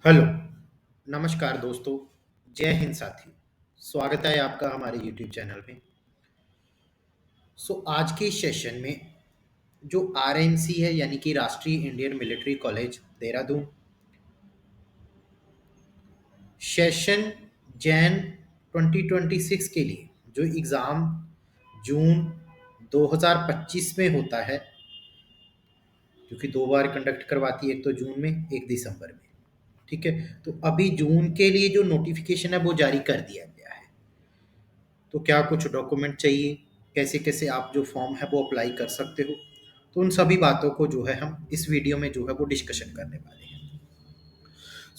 Hello, नमस्कार दोस्तों, जय हिंद साथियों। स्वागत है आपका हमारे यूट्यूब चैनल में। आज के इस सेशन में जो आरएमसी है यानी कि राष्ट्रीय Indian military college Dehradun session Jain 2026 के लिए जो एग्ज़ाम जून 2025 में होता है, क्योंकि 2 बार कंडक्ट करवाती है, एक तो जून में, एक दिसंबर में। ठीक है, तो अभी जून के लिए जो नोटिफिकेशन है वो जारी कर दिया गया है। तो क्या कुछ डॉक्यूमेंट चाहिए, कैसे-कैसे आप जो फॉर्म है वो अप्लाई कर सकते हो, तो उन सभी बातों को जो है हम इस वीडियो में जो है वो डिस्कशन करने वाले हैं।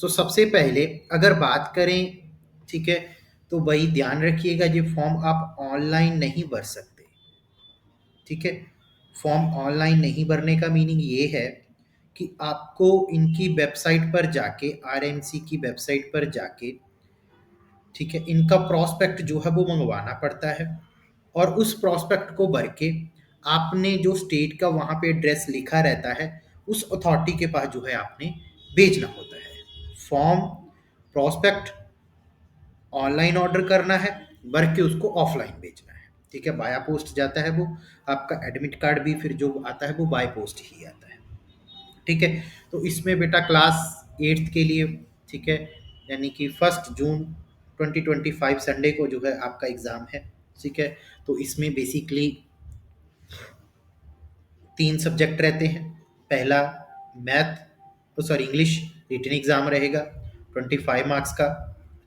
सबसे पहले अगर बात करें, ठीक है, तो वही ध्यान रखिएगा ये फॉर्म आप ऑनलाइन नहीं भर सकते, ठीक है। फॉर्म ऑनलाइन नहीं भरने का मीनिंग ये है कि आपको इनकी वेबसाइट पर जाके, आरएमसी की वेबसाइट पर जाके, ठीक है, इनका प्रॉस्पेक्ट जो है वो मंगवाना पड़ता है और उस प्रॉस्पेक्ट को भर के आपने जो स्टेट का वहाँ पे एड्रेस लिखा रहता है, उस अथॉरिटी के पास जो है आपने भेजना होता है। फॉर्म, प्रॉस्पेक्ट ऑनलाइन ऑर्डर करना है, भर के उसको ऑफलाइन भेजना है, ठीक है। बाया पोस्ट जाता है वो, आपका एडमिट कार्ड भी फिर जो आता है वो बाय पोस्ट ही आता है, ठीक है। तो इसमें बेटा क्लास 8th के लिए, ठीक है, यानी कि 1 जून 2025 संडे को जो है आपका एग्ज़ाम है, ठीक है। तो इसमें बेसिकली 3 सब्जेक्ट रहते हैं। पहला math, sorry English written exam रहेगा 25 मार्क्स का,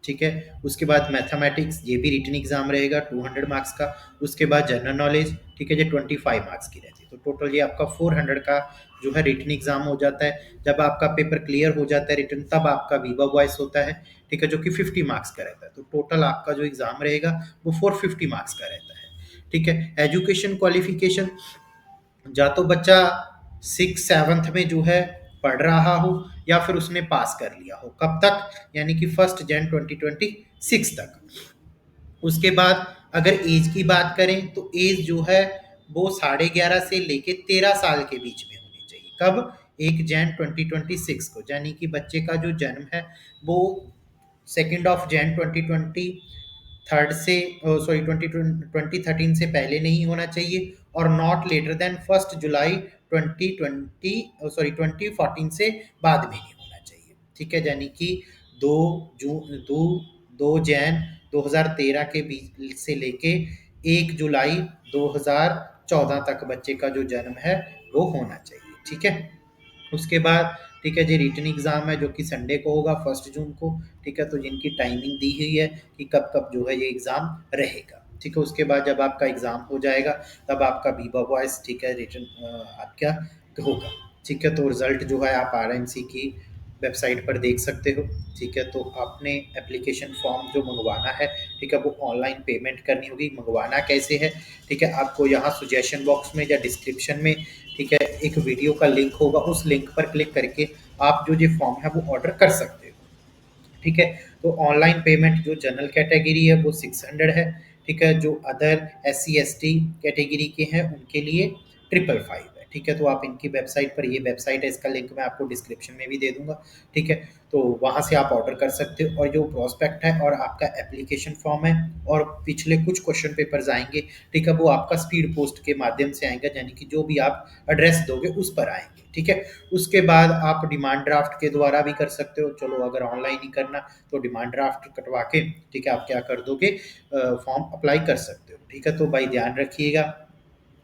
ठीक है। उसके बाद मैथमेटिक्स, ये भी रिटन एग्ज़ाम रहेगा 200 मार्क्स का। उसके बाद जनरल नॉलेज, ठीक है, जो 25 मार्क्स की रहती है। तो टोटल ये आपका 400 का जो है रिटन एग्ज़ाम हो जाता है। जब आपका पेपर क्लियर हो जाता है रिटन, तब आपका वीवा वॉइस होता है, ठीक है, जो कि 50 मार्क्स का रहता है। तो टोटल आपका जो एग्ज़ाम रहेगा वो 450 मार्क्स का रहता है, ठीक है। एजुकेशन क्वालिफिकेशन, या तो बच्चा 6th-7th में जो है पढ़ रहा हो या फिर उसने पास कर लिया हो, कब तक, यानी कि 1 जन 2026 तक। उसके बाद अगर एज की बात करें तो एज जो है वो 11.5 से लेके 13 साल के बीच में होनी चाहिए। कब? 1 जन 2026 को, यानी कि बच्चे का जो जन्म है वो 2 जन 2023 से, सॉरी 2013 से पहले नहीं होना चाहिए और not later than 1 July 2020, sorry 2014 से बाद में नहीं होना चाहिए, ठीक है। यानी कि 2 जैन 2013 के बीच से लेके 1 जुलाई 2014 तक बच्चे का जो जन्म है वो होना चाहिए, ठीक है। उसके बाद, ठीक है जी, रिटन एग्ज़ाम है जो कि संडे को होगा 1 जून को, ठीक है। तो जिनकी टाइमिंग दी हुई है कि कब कब जो है ये एग्ज़ाम रहेगा, ठीक है। उसके बाद जब आपका एग्ज़ाम हो जाएगा तब आपका वीवा वॉइस, ठीक है, रिटन आपका होगा, ठीक है। तो रिज़ल्ट जो है आप आरएमसी की वेबसाइट पर देख सकते हो, ठीक है। तो आपने एप्लीकेशन फॉर्म जो मंगवाना है, ठीक है, वो ऑनलाइन पेमेंट करनी होगी। मंगवाना कैसे है, ठीक है, आपको यहाँ सजेशन बॉक्स में या डिस्क्रिप्शन में, ठीक है, एक वीडियो का लिंक होगा, उस लिंक पर क्लिक करके आप जो ये फॉर्म है वो ऑर्डर कर सकते हो, ठीक है। तो ऑनलाइन पेमेंट जो जनरल कैटेगरी है वो 600 है, ठीक है। जो अदर SC ST कैटेगरी के हैं उनके लिए 555 है, ठीक है। तो आप इनकी वेबसाइट पर, ये वेबसाइट है, इसका लिंक मैं आपको डिस्क्रिप्शन में भी दे दूंगा, ठीक है। तो वहाँ से आप ऑर्डर कर सकते हो और जो प्रॉस्पेक्ट है और आपका एप्लीकेशन फॉर्म है और पिछले कुछ क्वेश्चन पेपर्स आएंगे, ठीक है, वो आपका स्पीड पोस्ट के माध्यम से आएंगे, यानी कि जो भी आप एड्रेस दोगे उस पर आएंगे, ठीक है। उसके बाद आप डिमांड ड्राफ्ट के द्वारा भी कर सकते हो। चलो अगर ऑनलाइन ही करना तो डिमांड ड्राफ्ट कटवा के, ठीक है, आप क्या कर दोगे, फॉर्म अप्लाई कर सकते हो, ठीक है। तो भाई ध्यान रखिएगा,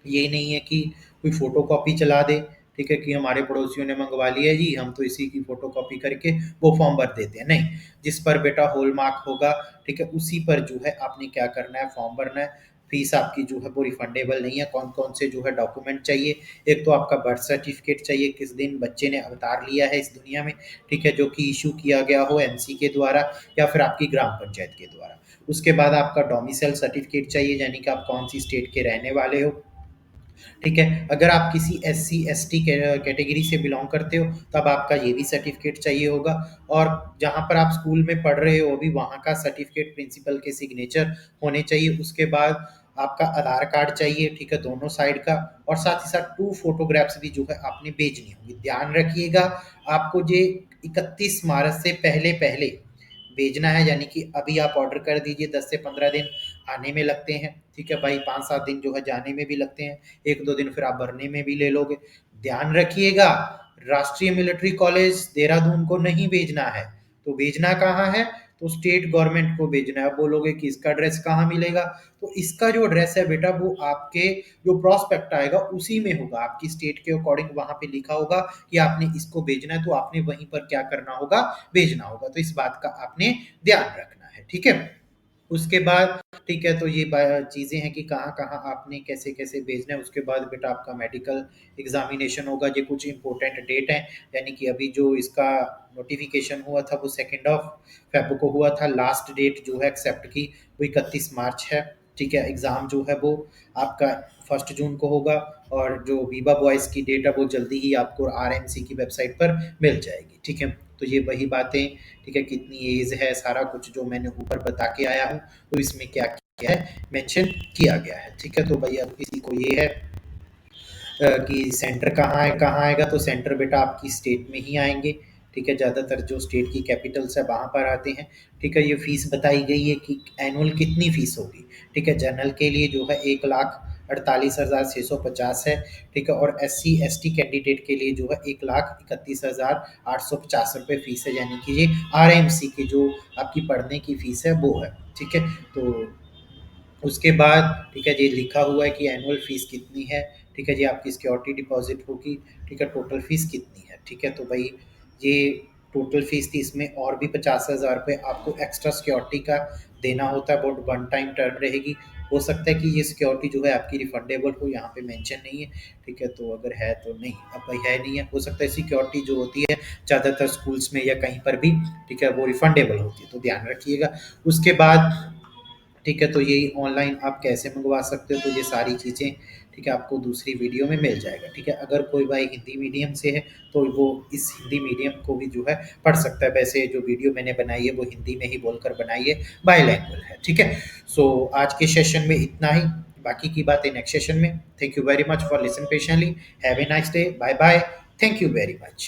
ये नहीं है कि कोई फोटो कॉपी चला दे, ठीक है, कि हमारे पड़ोसियों ने मंगवा लिया जी, हम तो इसी की फोटो कॉपी करके वो फॉर्म भर देते हैं। नहीं, जिस पर बेटा होल मार्क होगा, ठीक है, उसी पर जो है आपने क्या करना है, फॉर्म भरना है। फीस आपकी जो है वो रिफंडेबल नहीं है। कौन कौन से जो है डॉक्यूमेंट चाहिए, एक तो आपका बर्थ सर्टिफिकेट चाहिए, किस दिन बच्चे ने अवतार लिया है इस दुनिया में, ठीक है, जो कि इशू किया गया हो एमसी के द्वारा या फिर आपकी ग्राम पंचायत के द्वारा। उसके बाद आपका डोमिसाइल सर्टिफिकेट चाहिए, यानी कि आप कौन सी स्टेट के रहने वाले हो, ठीक है। अगर आप किसी SC ST कैटेगरी से बिलोंग करते हो तब आपका ये भी सर्टिफिकेट चाहिए होगा। और जहाँ पर आप स्कूल में पढ़ रहे हो अभी, वहाँ का सर्टिफिकेट प्रिंसिपल के सिग्नेचर होने चाहिए। उसके बाद आपका आधार कार्ड चाहिए, ठीक है, दोनों साइड का, और साथ ही साथ 2 फोटोग्राफ्स भी जो है आपने भेजनी होगी। ध्यान रखिएगा, आपको ये 31 मार्च से पहले-पहले भेजना है, यानी कि अभी आप ऑर्डर कर दीजिए, 10 से 15 दिन आने में लगते हैं, ठीक है भाई, 5-7 दिन जो है जाने में भी लगते हैं, 1-2 दिन फिर आप भरने में भी ले लोगे। ध्यान रखिएगा, राष्ट्रीय मिलिट्री कॉलेज देहरादून को नहीं भेजना है, तो भेजना कहाँ है? तो स्टेट गवर्नमेंट को भेजना है। आप बोलोगे कि इसका एड्रेस कहाँ मिलेगा? तो इसका जो एड्रेस है बेटा, वो आपके जो प्रॉस्पेक्ट आएगा उसी में होगा, आपकी स्टेट के अकॉर्डिंग वहाँ पे लिखा होगा कि आपने इसको भेजना है, तो आपने वहीं पर क्या करना होगा? भेजना होगा। तो इस बात का आपने ध्यान रखना है, ठीक है? उसके बाद ठीक है, तो ये चीज़ें हैं कि कहाँ-कहाँ आपने कैसे-कैसे भेजना है। उसके बाद बेटा आपका मेडिकल एग्ज़ामिनेशन होगा, ये कुछ इम्पोर्टेंट डेट हैं, यानी कि अभी जो इसका नोटिफ़िकेशन हुआ था वो 2nd ऑफ फ़ेब को हुआ था, लास्ट डेट जो है एक्सेप्ट की वो 31 मार्च है, ठीक है? एग्ज़ाम जो है वो आपका 1 जून को होगा, और जो विवा वॉइस की डेट है वो जल्दी ही आपको आरएमसी की वेबसाइट पर मिल जाएगी, ठीक है? तो ये वही बातें, ठीक है, कितनी एज है, सारा कुछ जो मैंने ऊपर बता के आया हूँ, तो इसमें क्या है मेंशन किया गया है, ठीक है? तो भैया किसी को ये है कि सेंटर कहाँ है, कहाँ आएगा, तो सेंटर बेटा आपकी स्टेट में ही आएंगे, ठीक है? ज़्यादातर जो स्टेट की कैपिटल्स है वहाँ पर आते हैं, ठीक है? ये फीस बताई गई है कि एनुअल कितनी फीस होगी, ठीक है? जनरल के लिए जो है 1,48,650 है, ठीक है? और SC ST कैंडिडेट के लिए जो है 1,31,850 रुपये फीस है, यानी कि ये RMC की जो आपकी पढ़ने की फीस है वो है, ठीक है? तो उसके बाद ठीक है, ये लिखा हुआ है कि एनुअल फीस कितनी है, ठीक है जी, आपकी सिक्योरिटी डिपॉजिट होगी, ठीक है, टोटल फीस कितनी है, ठीक है? तो भाई ये टोटल फीस थी, इसमें और भी 50,000 रुपये आपको एक्स्ट्रा सिक्योरिटी का देना होता है, बहुत वन टाइम टर्म रहेगी। हो सकता है कि ये सिक्योरिटी जो है आपकी रिफंडेबल हो, यहाँ पे मेंशन नहीं है, ठीक है? तो अगर है तो नहीं, अब भाई है नहीं है, हो सकता है सिक्योरिटी जो होती है ज़्यादातर स्कूल्स में या कहीं पर भी, ठीक है, वो रिफंडेबल होती है, तो ध्यान रखिएगा। उसके बाद ठीक है, तो यही ऑनलाइन आप कैसे मंगवा सकते हो, तो ये सारी चीज़ें ठीक है आपको दूसरी वीडियो में मिल जाएगा, ठीक है? अगर कोई भाई हिंदी मीडियम से है तो वो इस हिंदी मीडियम को भी जो है पढ़ सकता है। वैसे जो वीडियो मैंने बनाई है वो हिंदी में ही बोलकर बनाई है, बाइलैंग्वेज है, ठीक है? सो आज के सेशन में इतना ही, बाकी की बातें नेक्स्ट सेशन में। Thank you very much for listen patiently. Have a nice day, bye bye, thank you very much.